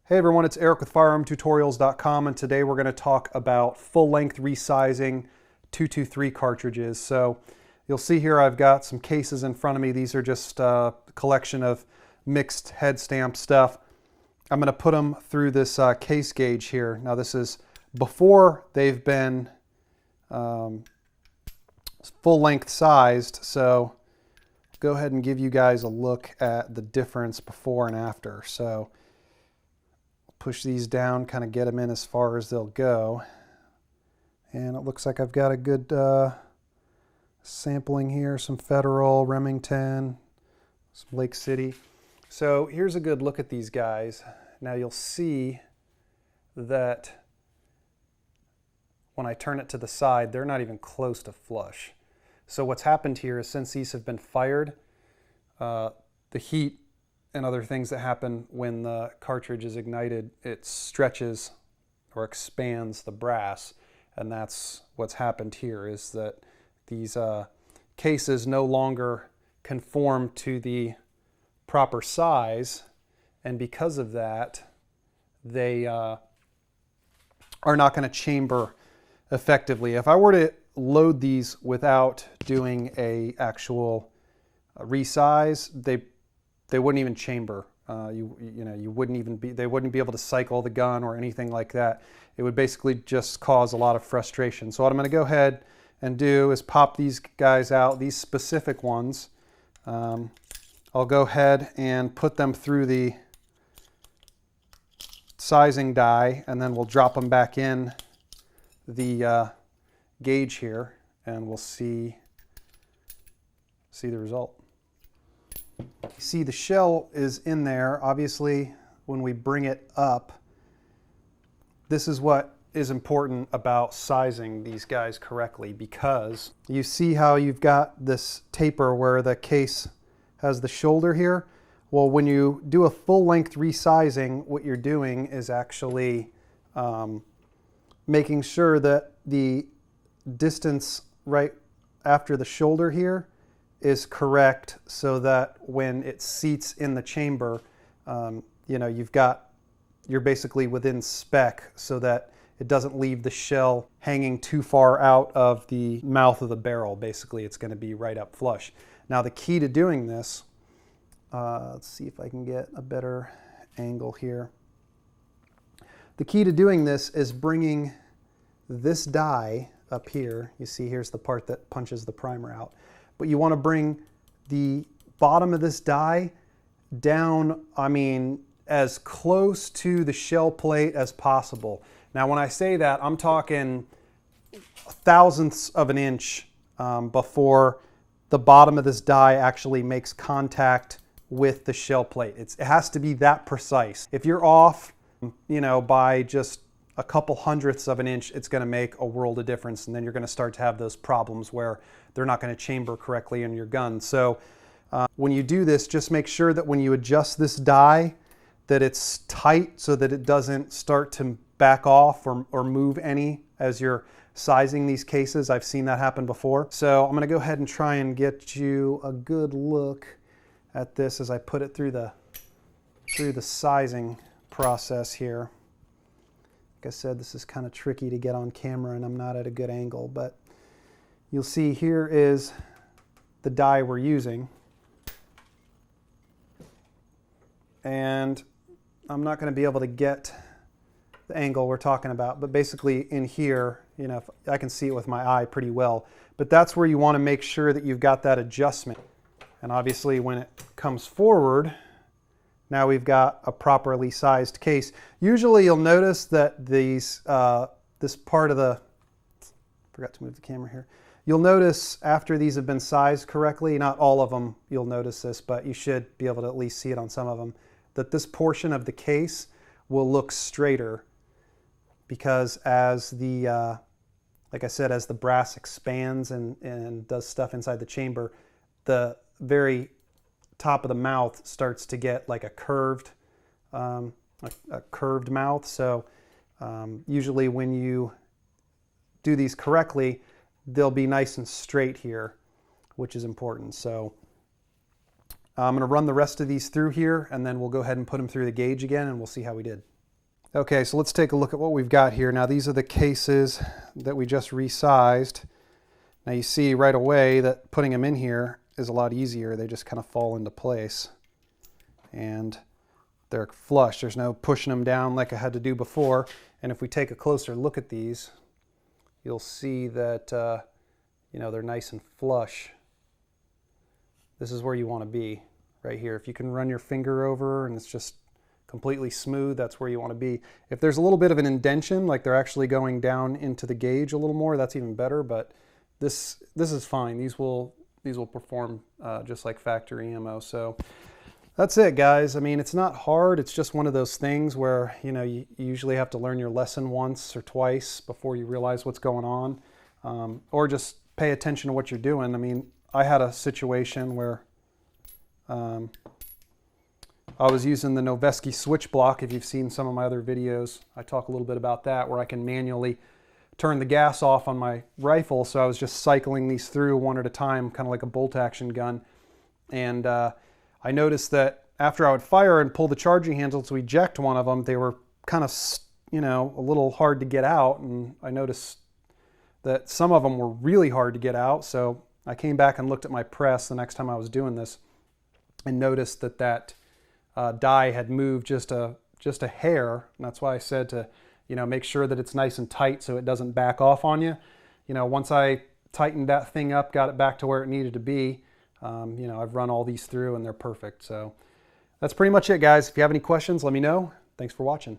Hey everyone, it's Eric with firearmtutorials.com, and today we're going to talk about full-length resizing 223 cartridges. So you'll see here I've got some cases in front of me. These are just a collection of mixed head stamp stuff. I'm going to put them through this case gauge here. Now this is before they've been full-length sized, so go ahead and give you guys a look at the difference before and after. So push these down, kind of get them in as far as they'll go. And it looks like I've got a good sampling here, some Federal, Remington, some Lake City. So here's a good look at these guys. Now you'll see that when I turn it to the side, they're not even close to flush. So what's happened here is since these have been fired, the heat and other things that happen when the cartridge is ignited, it stretches or expands the brass, and that's what's happened here, is that these cases no longer conform to the proper size, and because of that they are not going to chamber effectively. If I were to load these without doing a actual resize, they wouldn't even chamber. You wouldn't be able to cycle the gun or anything like that. It would basically just cause a lot of frustration. So what I'm going to go ahead and do is pop these guys out, these specific ones. I'll go ahead and put them through the sizing die, and then we'll drop them back in the gauge here, and we'll see the result. You see the shell is in there. Obviously, when we bring it up, this is what is important about sizing these guys correctly, because you see how you've got this taper where the case has the shoulder here. Well, when you do a full-length resizing, what you're doing is actually making sure that the distance right after the shoulder here is correct, so that when it seats in the chamber, you're basically within spec, so that it doesn't leave the shell hanging too far out of the mouth of the barrel. Basically, it's going to be right up flush. Now the key to doing this, let's see if I can get a better angle here. The key to doing this is bringing this die up here. You see here's the part that punches the primer out. But you want to bring the bottom of this die down, as close to the shell plate as possible. Now when I say that, I'm talking thousandths of an inch before the bottom of this die actually makes contact with the shell plate. It has to be that precise. If you're off, by just a couple hundredths of an inch, it's going to make a world of difference, and then you're going to start to have those problems where they're not going to chamber correctly in your gun. So when you do this, just make sure that when you adjust this die, that it's tight so that it doesn't start to back off or move any as you're sizing these cases. I've seen that happen before. So I'm going to go ahead and try and get you a good look at this as I put it through the sizing process here. Like I said, this is kind of tricky to get on camera, and I'm not at a good angle, but you'll see here is the die we're using. And I'm not going to be able to get the angle we're talking about, but basically in here, I can see it with my eye pretty well. But that's where you want to make sure that you've got that adjustment. And obviously when it comes forward, now we've got a properly sized case. Usually you'll notice that this part of the, forgot to move the camera here. You'll notice after these have been sized correctly, not all of them you'll notice this, but you should be able to at least see it on some of them, that this portion of the case will look straighter, because as the, like I said, as the brass expands and does stuff inside the chamber, the very top of the mouth starts to get like a curved mouth. So usually when you do these correctly, they'll be nice and straight here, which is important. So I'm going to run the rest of these through here, and then we'll go ahead and put them through the gauge again, and we'll see how we did. Okay, so let's take a look at what we've got here. Now these are the cases that we just resized. Now you see right away that putting them in here is a lot easier. They just kind of fall into place and they're flush. There's no pushing them down like I had to do before. And if we take a closer look at these, you'll see that you know, they're nice and flush. This is where you want to be, right here. If you can run your finger over and it's just completely smooth, that's where you want to be. If there's a little bit of an indentation, like they're actually going down into the gauge a little more, that's even better, but this is fine. These will perform just like factory ammo. So that's it, guys. I mean, it's not hard. It's just one of those things where, you know, you usually have to learn your lesson once or twice before you realize what's going on, or just pay attention to what you're doing. I mean, I had a situation where I was using the Noveske switch block. If you've seen some of my other videos, I talk a little bit about that, where I can manually turn the gas off on my rifle. So I was just cycling these through one at a time, kind of like a bolt action gun. And I noticed that after I would fire and pull the charging handle to eject one of them, they were kind of, you know, a little hard to get out. And I noticed that some of them were really hard to get out. So I came back and looked at my press the next time I was doing this and noticed that that die had moved just a hair. And that's why I said to, you know, make sure that it's nice and tight so it doesn't back off on you. You know, once I tightened that thing up, got it back to where it needed to be, you know, I've run all these through and they're perfect. So that's pretty much it, guys. If you have any questions, let me know. Thanks for watching.